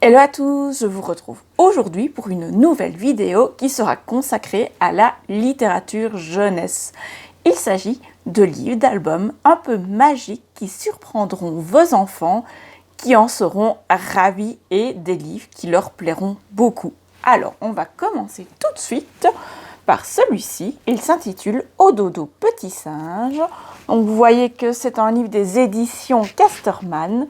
Hello à tous, je vous retrouve aujourd'hui pour une nouvelle vidéo qui sera consacrée à la littérature jeunesse. Il s'agit de livres, d'albums un peu magiques qui surprendront vos enfants, qui en seront ravis et des livres qui leur plairont beaucoup. Alors, on va commencer tout de suite par celui-ci. Il s'intitule Au dodo petit singe. Donc, vous voyez que c'est un livre des éditions Casterman.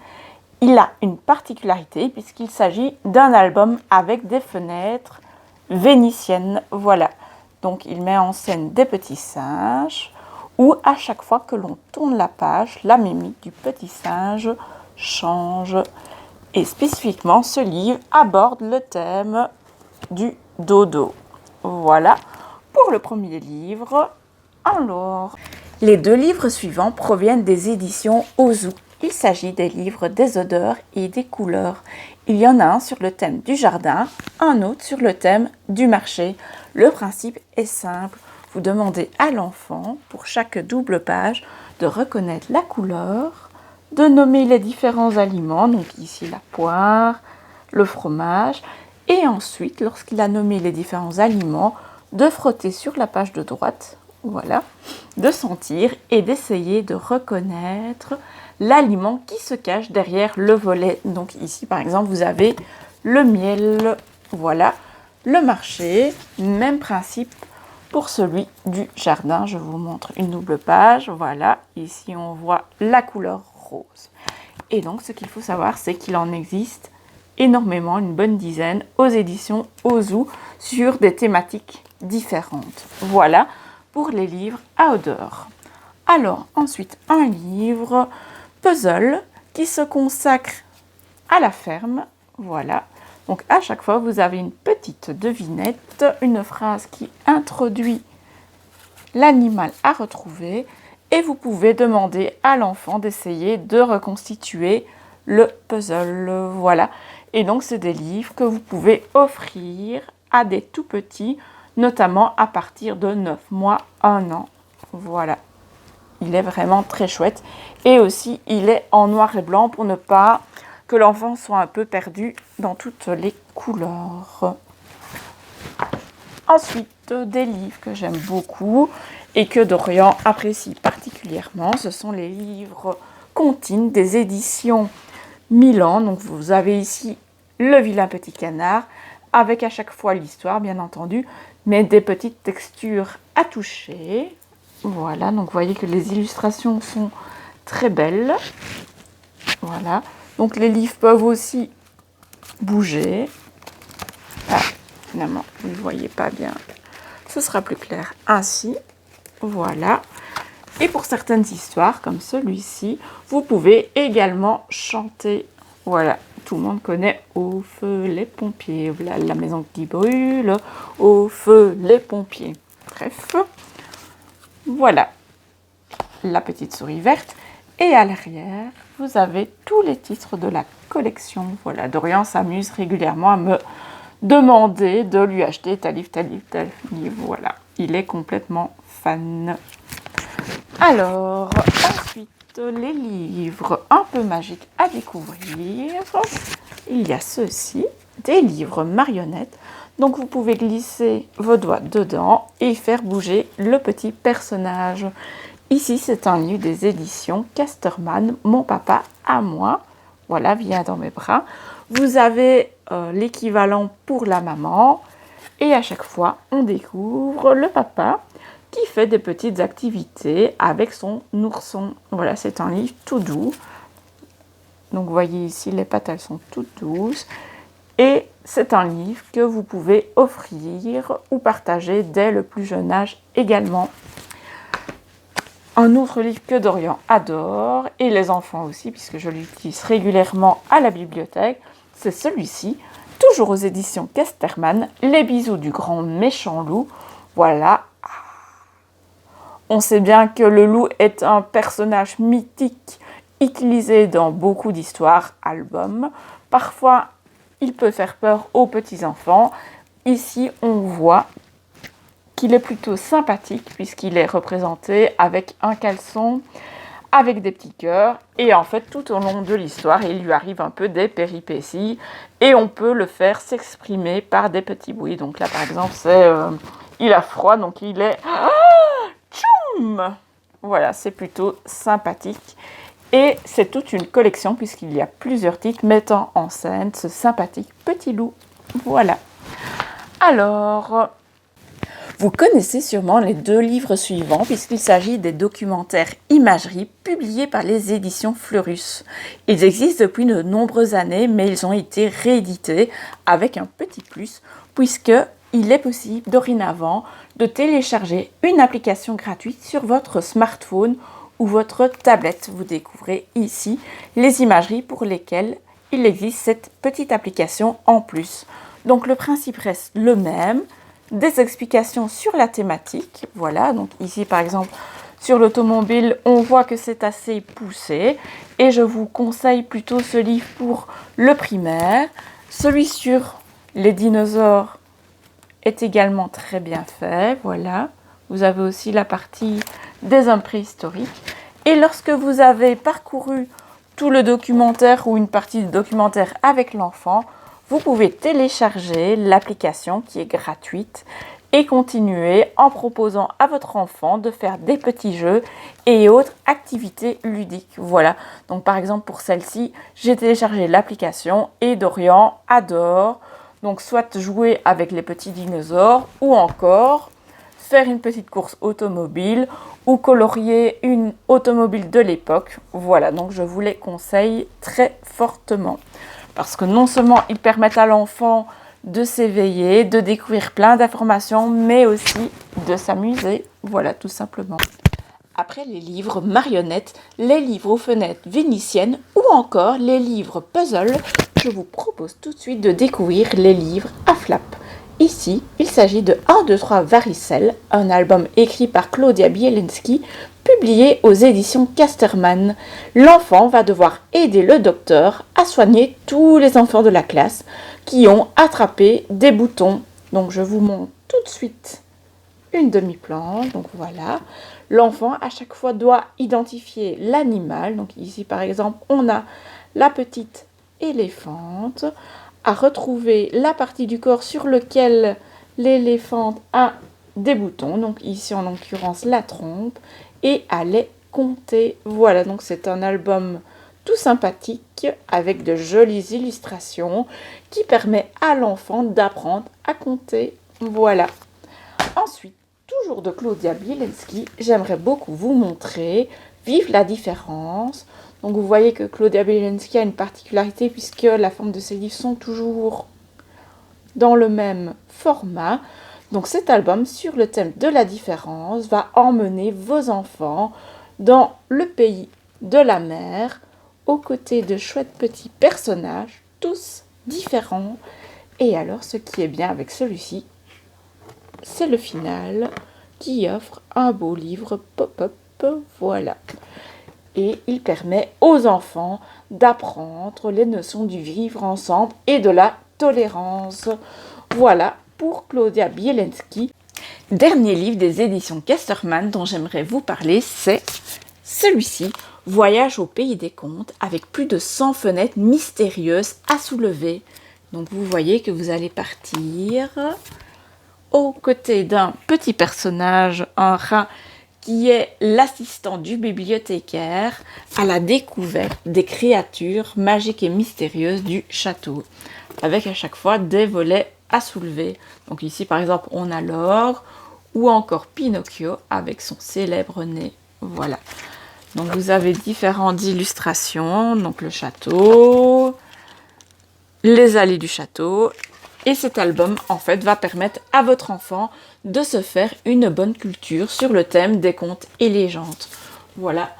Il a une particularité puisqu'il s'agit d'un album avec des fenêtres vénitiennes. Voilà. Donc, il met en scène des petits singes où à chaque fois que l'on tourne la page, la mimique du petit singe change. Et spécifiquement, ce livre aborde le thème du dodo. Voilà pour le premier livre. Alors, les deux livres suivants proviennent des éditions Ozu. Il s'agit des livres des odeurs et des couleurs. Il y en a un sur le thème du jardin, un autre sur le thème du marché. Le principe est simple. Vous demandez à l'enfant, pour chaque double page, de reconnaître la couleur, de nommer les différents aliments, donc ici la poire, le fromage, et ensuite, lorsqu'il a nommé les différents aliments, de frotter sur la page de droite, voilà, de sentir et d'essayer de reconnaître l'aliment qui se cache derrière le volet. Donc ici, par exemple, vous avez le miel, voilà, le marché, même principe pour celui du jardin. Je vous montre une double page, voilà, ici on voit la couleur rose. Et donc, ce qu'il faut savoir, c'est qu'il en existe énormément, une bonne dizaine, aux éditions Ozu, sur des thématiques différentes. Voilà pour les livres à odeur. Alors, ensuite, un livre puzzle qui se consacre à la ferme. Voilà. Donc, à chaque fois, vous avez une petite devinette, une phrase qui introduit l'animal à retrouver et vous pouvez demander à l'enfant d'essayer de reconstituer le puzzle. Voilà. Et donc, c'est des livres que vous pouvez offrir à des tout petits, notamment à partir de 9 mois, 1 an. Voilà. Il est vraiment très chouette. Et aussi, il est en noir et blanc pour ne pas que l'enfant soit un peu perdu dans toutes les couleurs. Ensuite, des livres que j'aime beaucoup et que Dorian apprécie particulièrement, ce sont les livres Comptine des éditions Milan. Donc, vous avez ici Le vilain petit canard, avec à chaque fois l'histoire, bien entendu, mais des petites textures à toucher. Voilà, donc vous voyez que les illustrations sont très belles. Voilà, donc les livres peuvent aussi bouger. Ah, finalement, vous ne voyez pas bien. Ce sera plus clair ainsi. Voilà. Et pour certaines histoires, comme celui-ci, vous pouvez également chanter. Voilà, tout le monde connaît « Au feu les pompiers », voilà, la maison qui brûle, « Au feu les pompiers ». Bref, voilà la petite souris verte. Et à l'arrière, vous avez tous les titres de la collection. Voilà, Dorian s'amuse régulièrement à me demander de lui acheter tel livre, tel livre, tel livre. Voilà, il est complètement fan. Alors, ensuite, les livres un peu magiques à découvrir. Il y a ceux-ci, des livres marionnettes. Donc, vous pouvez glisser vos doigts dedans et faire bouger le petit personnage. Ici, c'est un livre des éditions Casterman, Mon papa à moi. Voilà, viens dans mes bras. Vous avez l'équivalent pour la maman. Et à chaque fois, on découvre le papa qui fait des petites activités avec son ourson. Voilà, c'est un livre tout doux. Donc, vous voyez ici, les pattes, elles sont toutes douces. Et c'est un livre que vous pouvez offrir ou partager dès le plus jeune âge également. Un autre livre que Dorian adore, et les enfants aussi, puisque je l'utilise régulièrement à la bibliothèque, c'est celui-ci, toujours aux éditions Casterman, Les bisous du grand méchant loup. Voilà. On sait bien que le loup est un personnage mythique utilisé dans beaucoup d'histoires, albums. Parfois, il peut faire peur aux petits-enfants. Ici, on voit qu'il est plutôt sympathique puisqu'il est représenté avec un caleçon, avec des petits cœurs. Et en fait, tout au long de l'histoire, il lui arrive un peu des péripéties. Et on peut le faire s'exprimer par des petits bruits. Donc là, par exemple, c'est... il a froid, donc il est... Tchoum! Voilà, c'est plutôt sympathique. Et c'est toute une collection, puisqu'il y a plusieurs titres mettant en scène ce sympathique petit loup. Voilà. Alors... Vous connaissez sûrement les 2 livres suivants puisqu'il s'agit des documentaires imagerie publiés par les éditions Fleurus. Ils existent depuis de nombreuses années mais ils ont été réédités avec un petit plus puisqu'il est possible dorénavant de télécharger une application gratuite sur votre smartphone ou votre tablette. Vous découvrez ici les imageries pour lesquelles il existe cette petite application en plus. Donc le principe reste le même. Des explications sur la thématique, voilà, donc ici par exemple sur l'automobile, on voit que c'est assez poussé et je vous conseille plutôt ce livre pour le primaire. Celui sur les dinosaures est également très bien fait, voilà. Vous avez aussi la partie des hommes préhistoriques et lorsque vous avez parcouru tout le documentaire ou une partie du documentaire avec l'enfant, vous pouvez télécharger l'application qui est gratuite et continuer en proposant à votre enfant de faire des petits jeux et autres activités ludiques. Voilà, donc par exemple pour celle-ci, j'ai téléchargé l'application et Dorian adore donc soit jouer avec les petits dinosaures ou encore faire une petite course automobile ou colorier une automobile de l'époque. Voilà, donc je vous les conseille très fortement. Parce que non seulement ils permettent à l'enfant de s'éveiller, de découvrir plein d'informations, mais aussi de s'amuser. Voilà, tout simplement. Après les livres marionnettes, les livres aux fenêtres vénitiennes ou encore les livres puzzle, je vous propose tout de suite de découvrir les livres à flap. Ici, il s'agit de 1, 2, 3 Varicelle, un album écrit par Claudia Bielinski, publié aux éditions Casterman. L'enfant va devoir aider le docteur à soigner tous les enfants de la classe qui ont attrapé des boutons. Donc je vous montre tout de suite une demi-planche. Donc voilà, l'enfant à chaque fois doit identifier l'animal. Donc ici par exemple, on a la petite éléphante, à retrouver la partie du corps sur lequel l'éléphante a des boutons, donc ici en l'occurrence la trompe, et à les compter. Voilà, donc c'est un album tout sympathique avec de jolies illustrations qui permet à l'enfant d'apprendre à compter. Voilà. Ensuite, toujours de Claudia Bielinski, j'aimerais beaucoup vous montrer Vive la différence. Donc vous voyez que Claudia Bielinski a une particularité puisque la forme de ses livres sont toujours dans le même format. Donc cet album sur le thème de la différence va emmener vos enfants dans le pays de la mer aux côtés de chouettes petits personnages, tous différents. Et alors ce qui est bien avec celui-ci, c'est le final qui offre un beau livre pop-up, voilà. Et il permet aux enfants d'apprendre les notions du vivre ensemble et de la tolérance. Voilà pour Claudia Bielinski. Dernier livre des éditions Casterman dont j'aimerais vous parler, c'est celui-ci, Voyage au pays des contes, avec plus de 100 fenêtres mystérieuses à soulever. Donc vous voyez que vous allez partir aux côtés d'un petit personnage, un rat, qui est l'assistant du bibliothécaire à la découverte des créatures magiques et mystérieuses du château, avec à chaque fois des volets à soulever. Donc ici par exemple on a l'ogre ou encore Pinocchio avec son célèbre nez. Voilà. Donc vous avez différentes illustrations, donc le château, les allées du château. Et cet album, en fait, va permettre à votre enfant de se faire une bonne culture sur le thème des contes et légendes. Voilà.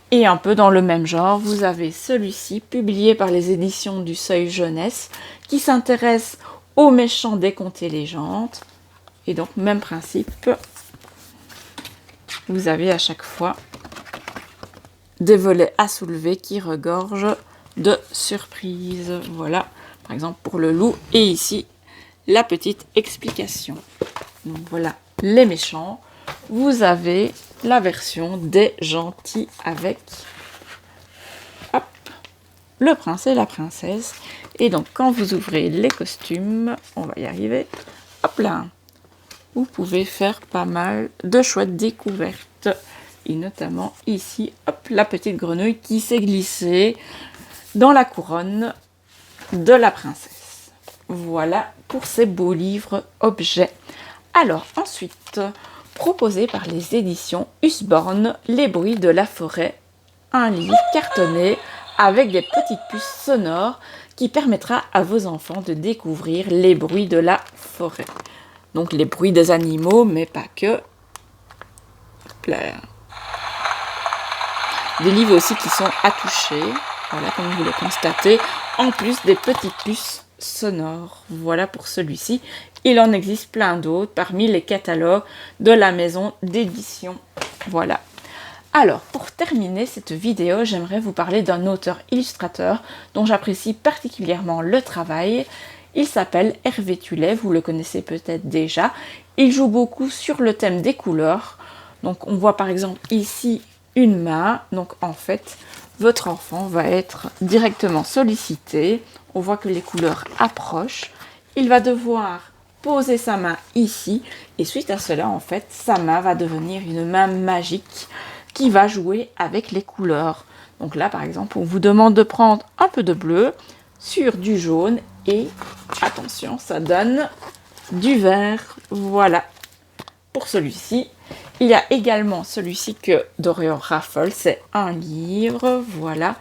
Et un peu dans le même genre, vous avez celui-ci, publié par les éditions du Seuil Jeunesse, qui s'intéresse aux méchants des contes et légendes. Et donc, même principe, vous avez à chaque fois des volets à soulever qui regorgent de surprises. Voilà, par exemple pour le loup. Et ici, la petite explication. Donc voilà les méchants. vous avez la version des gentils avec hop, le prince et la princesse. Et donc, quand vous ouvrez les costumes, on va y arriver, hop là, vous pouvez faire pas mal de chouettes découvertes. Et notamment ici, hop, la petite grenouille qui s'est glissée dans la couronne de la princesse. Voilà pour ces beaux livres objets. Alors ensuite, proposé par les éditions Usborne, Les bruits de la forêt, un livre cartonné avec des petites puces sonores qui permettra à vos enfants de découvrir les bruits de la forêt. Donc les bruits des animaux, mais pas que. Là. Des livres aussi qui sont à toucher, voilà, comme vous le constatez, en plus des petites puces sonores. Voilà pour celui-ci. Il en existe plein d'autres parmi les catalogues de la maison d'édition. Voilà. Alors, pour terminer cette vidéo, j'aimerais vous parler d'un auteur-illustrateur dont j'apprécie particulièrement le travail. Il s'appelle Hervé Tullet, vous le connaissez peut-être déjà. Il joue beaucoup sur le thème des couleurs. Donc, on voit par exemple ici une main. Donc, en fait, votre enfant va être directement sollicité. On voit que les couleurs approchent. Il va devoir poser sa main ici. Et suite à cela, en fait, sa main va devenir une main magique qui va jouer avec les couleurs. Donc là, par exemple, on vous demande de prendre un peu de bleu sur du jaune et, attention, ça donne du vert. Voilà. Pour celui-ci, il y a également celui-ci que Dorian raffole, c'est un livre, voilà.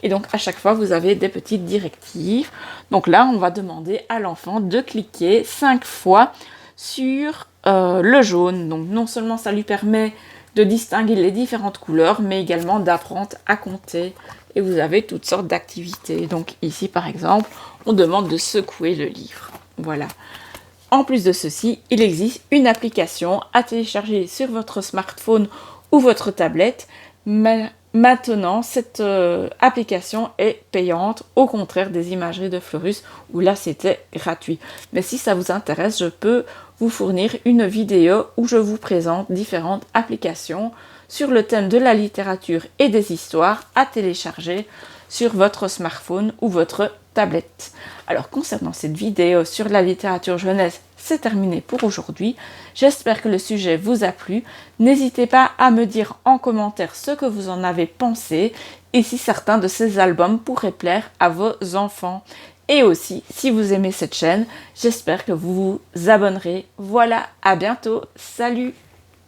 Et donc, à chaque fois, vous avez des petites directives. Donc là, on va demander à l'enfant de cliquer 5 fois sur le jaune. Donc, non seulement ça lui permet de distinguer les différentes couleurs, mais également d'apprendre à compter. Et vous avez toutes sortes d'activités. Donc ici, par exemple, on demande de secouer le livre. Voilà. En plus de ceci, il existe une application à télécharger sur votre smartphone ou votre tablette. Mais maintenant, cette application est payante, au contraire des imageries de Fleurus où là c'était gratuit. Mais si ça vous intéresse, je peux vous fournir une vidéo où je vous présente différentes applications sur le thème de la littérature et des histoires à télécharger sur votre smartphone ou votre tablette. Alors concernant cette vidéo sur la littérature jeunesse, c'est terminé pour aujourd'hui. J'espère que le sujet vous a plu. N'hésitez pas à me dire en commentaire ce que vous en avez pensé et si certains de ces albums pourraient plaire à vos enfants. Et aussi, si vous aimez cette chaîne, j'espère que vous vous abonnerez. Voilà, à bientôt. Salut!